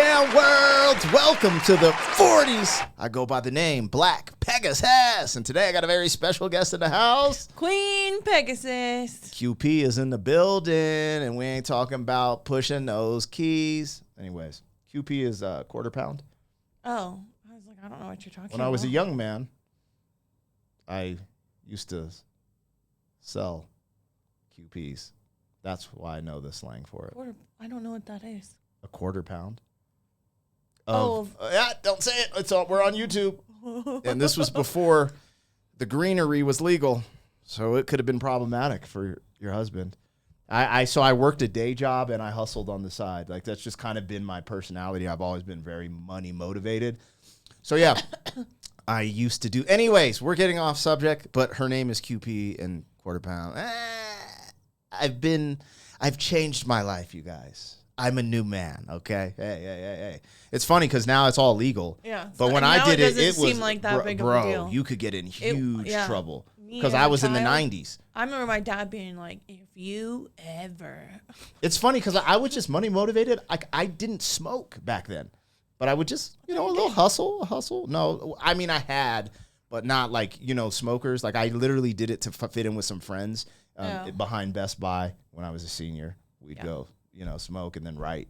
damn world. Welcome to the 40s. I go by the name Black Pegasus, and today I got a very special guest in the house. Queen Pegasus. QP is in the building, and we ain't talking about pushing those keys. Anyways, QP is a quarter pound. Oh, I was like, I don't know what you're talking about. When I was a young man, I used to sell QPs. That's why I know the slang for it. I don't know what that is. A quarter pound. Yeah, don't say it. We're on YouTube. And this was before the greenery was legal, so it could have been problematic for your husband. So I worked a day job and I hustled on the side. Like, that's just kind of been my personality. I've always been very money motivated. So yeah, I used to do. Anyways, we're getting off subject, but her name is QP and quarter pound. I've changed my life, you guys. I'm a new man, okay? Hey. It's funny because now it's all legal. Yeah. But when I did it was seem like that big of a deal. You could get in huge trouble because as I a was in the child, 90s. I remember my dad being like, if you ever. It's funny because I was just money motivated. I didn't smoke back then, but I would just, a little hustle. No, I mean, I had, but not like, smokers. Like, I literally did it to fit in with some friends behind Best Buy when I was a senior. We'd go, smoke and then write.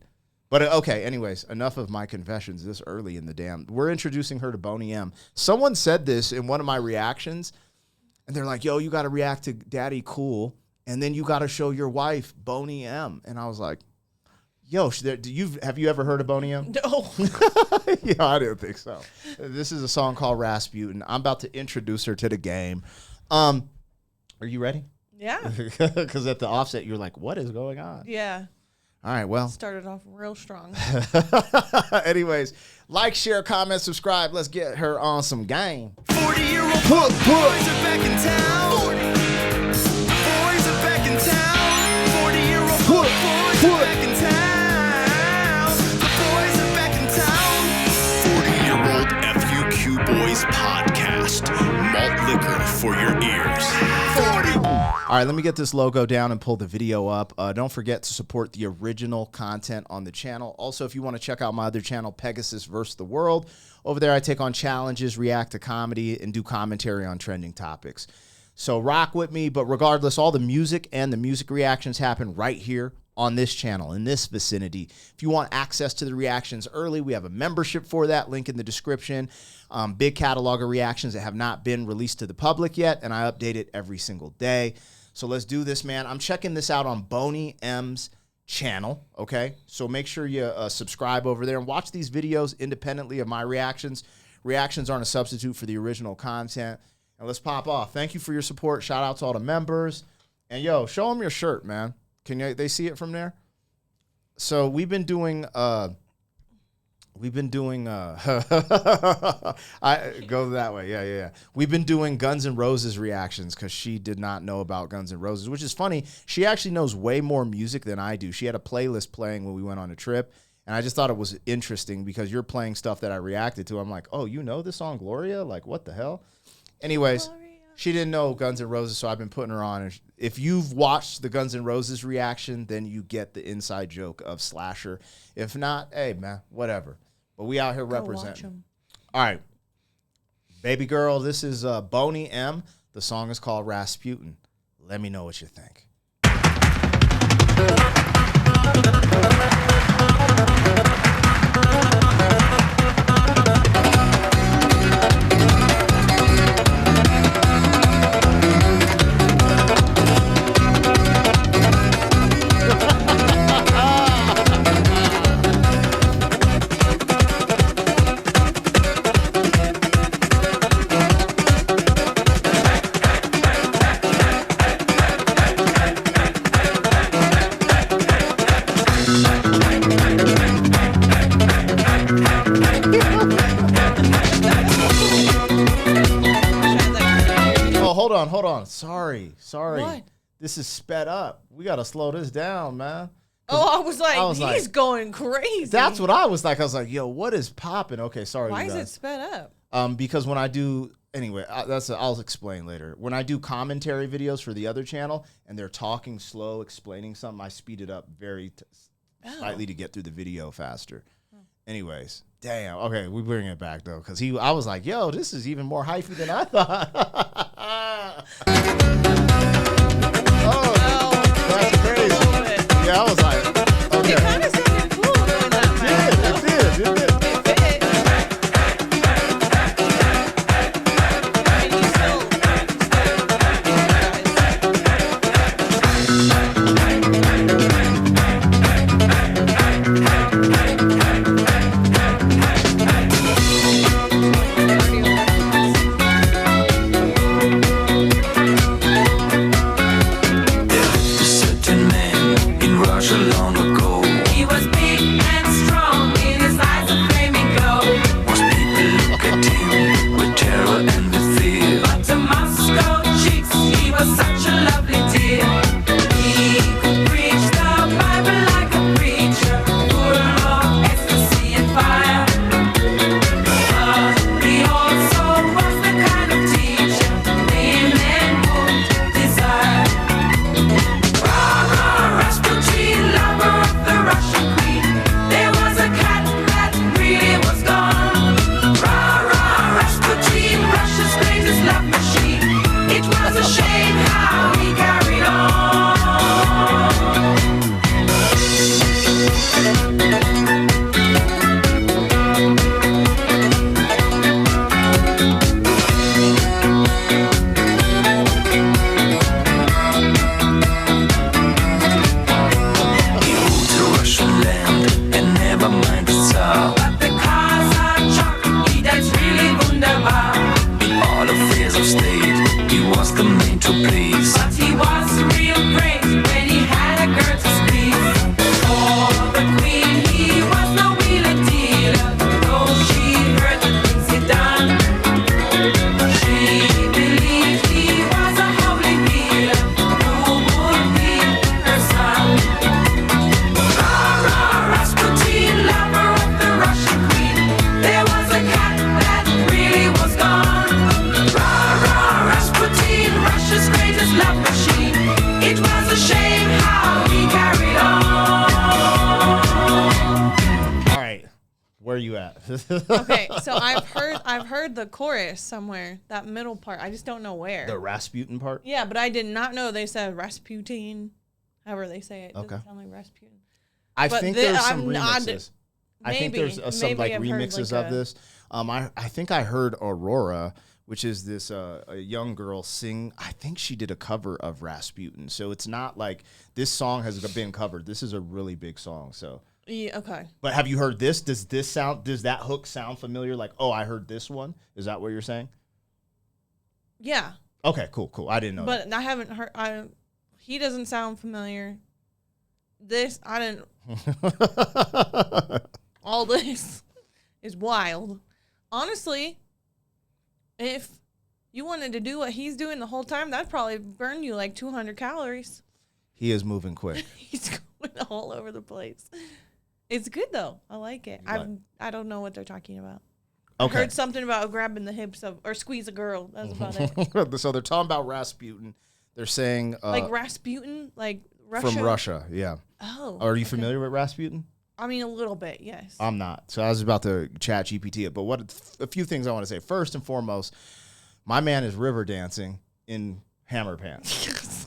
But okay, anyways, enough of my confessions this early in the damn. We're introducing her to Boney M. Someone said this in one of my reactions, and they're like, yo, you got to react to Daddy Cool, and then you got to show your wife Boney M. And I was like, yo, have you ever heard of Boney M? No. Yeah, I didn't think so. This is a song called Rasputin. I'm about to introduce her to the game. Are you ready? Yeah. Because at the offset, you're like, what is going on? Yeah. All right, well. Started off real strong. Anyways, like, share, comment, subscribe. Let's get her on some game. 40-year-old boys are back in town. Boys are back in town. 40-year-old boys are back in town. The boys are back in town. 40-year-old FUQ Boys Podcast. Malt liquor for your ears. 40. All right, let me get this logo down and pull the video up. Don't forget to support the original content on the channel. Also, if you want to check out my other channel, Pegasus vs. the World, over there I take on challenges, react to comedy, and do commentary on trending topics. So rock with me, but regardless, all the music and the music reactions happen right here on this channel, in this vicinity. If you want access to the reactions early, we have a membership for that, link in the description. Big catalog of reactions that have not been released to the public yet, and I update it every single day. So let's do this, man. I'm checking this out on Boney M's channel, okay? So make sure you subscribe over there and watch these videos independently of my reactions. Reactions aren't a substitute for the original content. And let's pop off. Thank you for your support. Shout out to all the members. And, yo, show them your shirt, man. Can they see it from there? So we've been doing I go that way. Yeah. We've been doing Guns N' Roses reactions because she did not know about Guns N' Roses, which is funny. She actually knows way more music than I do. She had a playlist playing when we went on a trip, and I just thought it was interesting because you're playing stuff that I reacted to. I'm like, oh, you know this song, Gloria? Like, what the hell? Anyways, Gloria. She didn't know Guns N' Roses, so I've been putting her on. If you've watched the Guns N' Roses reaction, then you get the inside joke of Slasher. If not, hey, man, whatever. But we out here representing. All right. Baby girl, this is Boney M. The song is called Rasputin. Let me know what you think. Hold on. Sorry. What? This is sped up. We got to slow this down, man. Oh, I was like, he's going crazy. That's what I was like. I was like, yo, what is popping? Okay, sorry. Why is it sped up? Because when I do, anyway, I'll explain later. When I do commentary videos for the other channel and they're talking slow, explaining something, I speed it up very slightly to get through the video faster. Anyways, damn. Okay, we bring it back though, because I was like, yo, this is even more hyphy than I thought. Oh, that's crazy. Yeah, I was like, okay. It kind of sounded cool doing that, man. It did. It fit. And you A certain man in Russia long ago He was big and strong, in his eyes a flaming glow. most people look at him with terror and with fear. But to Moscow chicks, he was such a lovely dear. He could preach the Bible like a preacher, full of ecstasy and fire. But he also was the kind of teacher women would desire. Rah-rah, Rasputin, lover of the Russian queen. There was a cat that really was gone. Rah-rah, Rasputin, Russia's greatest love machine. It was a shame how he carried on. He ruled the Russian land and never mind the Tsar. But the cars are chock, that's really wunderbar. In all affairs of state, he was the man to please. But he was real great when he had a girl to squeeze. For the queen, he was no wheeler dealer. Though she heard the things he'd done, she believed he was a holy healer who would be her son. Rah-rah, Rasputin, lover of the Russian queen. There was a cat that really was gone. Rah-rah, Rasputin, Russia's greatest love machine. It was a shame how he carried on. All right, where are you at? Okay, so I've heard the chorus somewhere, that middle part. I just don't know where. The Rasputin part. Yeah, but I did not know they said Rasputin. However they say it. Okay. Doesn't sound like Rasputin. I But think the- there's some I'm not- remixes. I think maybe- there's some maybe like I've heard, remixes like, of this. I think I heard Aurora, which is this a young girl sing. I think she did a cover of Rasputin. So it's not like this song has been covered. This is a really big song. So, Yeah, okay. but have you heard this? Does that hook sound familiar? Like, oh, I heard this one. Is that what you're saying? Yeah, Okay, cool. I didn't know. but I haven't heard. He doesn't sound familiar. This I didn't. that. All this is wild. Honestly, if you wanted to do what he's doing the whole time, that'd probably burn you like 200 calories. He is moving quick. He's going all over the place. It's good though. I like it. I don't know what they're talking about. I Okay. heard something about grabbing the hips of or squeeze a girl. That's about it. So they're talking about Rasputin. They're saying Like Rasputin, like Russia. from Russia. Yeah. Oh, Are you okay. familiar with Rasputin? I mean, a little bit, yes. I'm not. So I was about to chat GPT it. But a few things I want to say. First and foremost, my man is river dancing in hammer pants.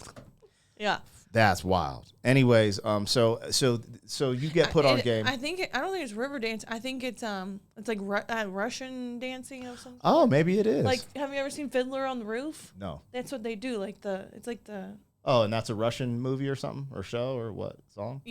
Yeah. That's wild. Anyways, so you get put on game. I don't think it's river dance. I think it's like Russian dancing or something. Oh, maybe it is. Like, have you ever seen Fiddler on the Roof? No. That's what they do. It's like the Oh, and that's a Russian movie or something or show or what song?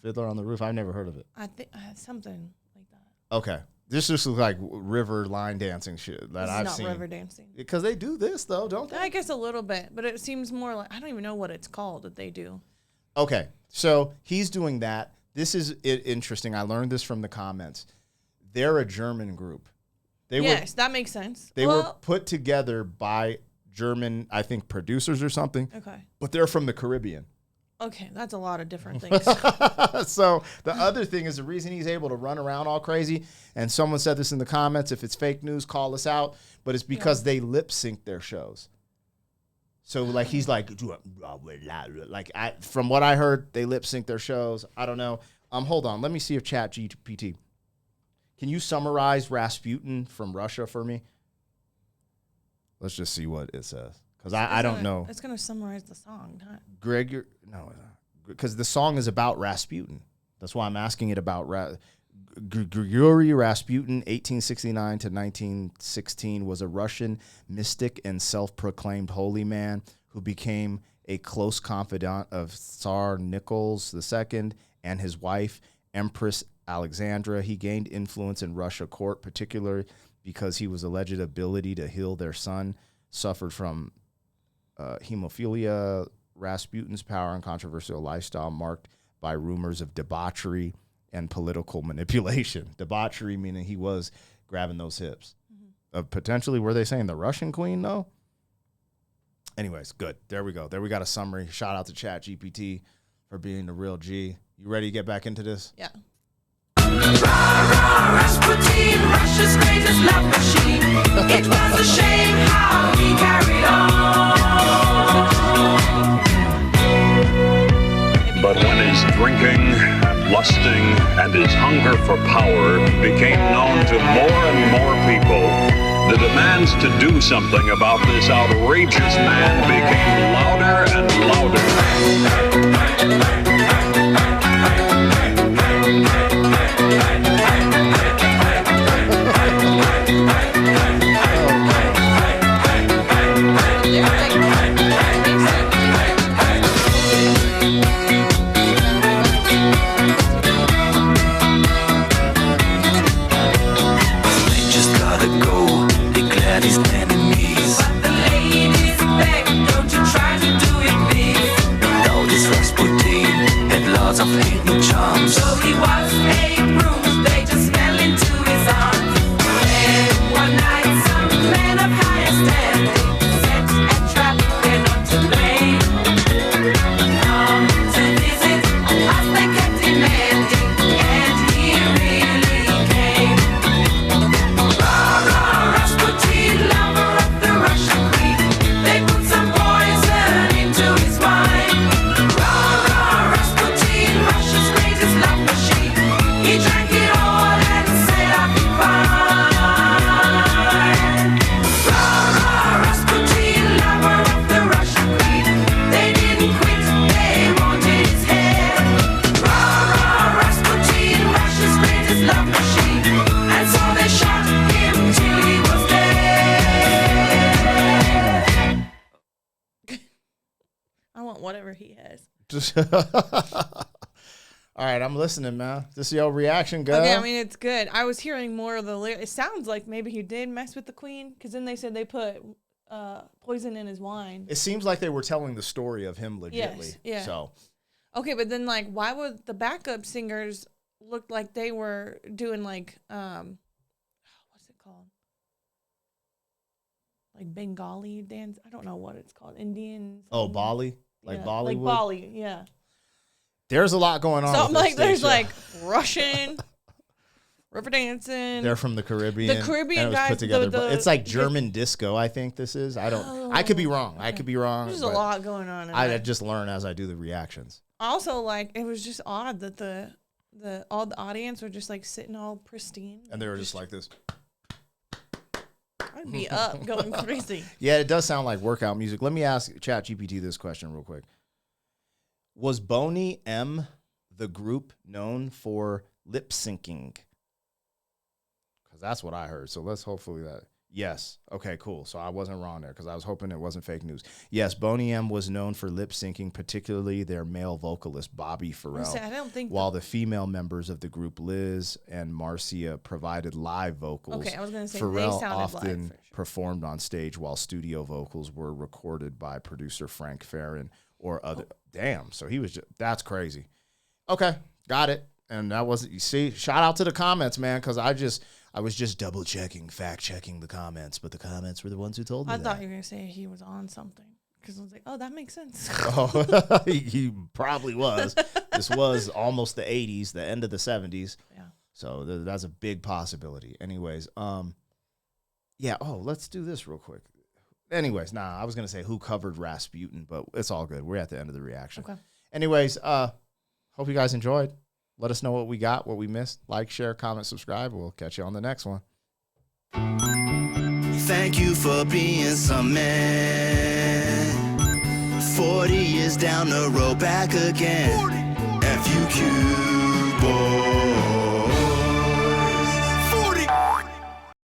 Fiddler on the Roof. I've never heard of it. I think something like that. Okay. This just looks like river line dancing shit that This I've is not seen. river dancing. Because they do this though, don't they? I guess a little bit, but it seems more like I don't even know what it's called that they do. Okay, so he's doing that. This is interesting. I learned this from the comments. They're a German group. Yes, that makes sense. They were put together by German, I think, producers or something. Okay. But they're from the Caribbean. Okay, that's a lot of different things. So the other thing is the reason he's able to run around all crazy, and someone said this in the comments, if it's fake news, call us out, but it's because they lip sync their shows. So like he's like from what I heard, they lip sync their shows. I don't know. Hold on, let me see if Chat GPT. Can you summarize Rasputin from Russia for me? Let's just see what it says. Because I don't know. It's going to summarize the song, not because the song is about Rasputin. That's why I'm asking it about Grigory Rasputin, 1869 to 1916, was a Russian mystic and self-proclaimed holy man who became a close confidant of Tsar Nicholas II and his wife, Empress Alexandra. He gained influence in Russia court, particularly because he was alleged ability to heal their son, suffered from hemophilia. Rasputin's power and controversial lifestyle marked by rumors of debauchery and political manipulation. Debauchery meaning he was grabbing those hips. Potentially, were they saying the Russian queen, though? Anyways, good. There we go. There we got a summary. Shout out to ChatGPT for being the real G. You ready to get back into this? Yeah. Rasputin, Russia's greatest love machine. It was a shame how he carried on. But when his drinking, lusting, and his hunger for power became known to more and more people, the demands to do something about this outrageous man became louder and Just gotta go, declared his enemies. But the ladies beg, don't you try to do it, please. Now this Rasputin had lots of hidden charms. So he was a bruise, they just fell into his arms. Then one night, some men of higher standing set a trap, they're not to blame. Come to visit us, they kept demanding, and he really came. Rasputin, lover of the Russian queen. They put some poison into his wine. Rasputin, Russia's greatest love machine. He drank it all and said, I'll be fine. Rasputin, lover of the Russian queen. They didn't quit, they wanted his head. Rasputin, Russia's greatest love machine. And so they shot him till he was dead. I want whatever he has. All right, I'm listening, man. This is your reaction, girl. Okay, I mean, it's good. I was hearing more of the lyrics. It sounds like maybe he did mess with the queen, because then they said they put poison in his wine. It seems like they were telling the story of him legitly. Yes, yeah. So, Okay, but then, like, why would the backup singers look like they were doing, like, what's it called? Like Bengali dance? I don't know what it's called. Indian. oh, Bali? Like yeah, Bollywood? like Bali, yeah. There's a lot going on. So with I'm this like, there's station. like Russian, river dancing. They're from the Caribbean. The Caribbean and it was guys, put together. the- It's like German disco, I think this is. I don't. I could be wrong. I could be wrong. There's a but lot going on. In I there. just learn as I do the reactions. Also, like, it was just odd that the all the audience were just like sitting all pristine. And they were just like this. I'd be up going crazy. Yeah, it does sound like workout music. Let me ask ChatGPT this question real quick. Was Boney M the group known for lip syncing? Because that's what I heard. So let's hopefully that. Yes. Okay, cool. So I wasn't wrong there because I was hoping it wasn't fake news. Yes, Boney M was known for lip syncing, particularly their male vocalist, Bobby Farrell. I don't think. While the female members of the group, Liz and Marcia, provided live vocals. Okay, I was gonna say they Pharrell sounded live, often for sure. performed on stage while studio vocals were recorded by producer Frank Farron or other. Damn, so he was just, that's crazy. Okay, got it. And that wasn't, you see, shout out to the comments, man, because I was just double checking, fact checking the comments, but the comments were the ones who told me I that. thought you were gonna say he was on something because I was like, oh, that makes sense. Oh, he probably was. This was almost the 80s, the end of the 70s. Yeah. So that's a big possibility. Anyways, yeah, oh, let's do this real quick. Anyways, I was going to say who covered Rasputin, but it's all good. We're at the end of the reaction. Okay. Anyways, hope you guys enjoyed. Let us know what we got, what we missed. Like, share, comment, subscribe. We'll catch you on the next one. Thank you for being some man. 40 years down the road, back again. FUQ, boy.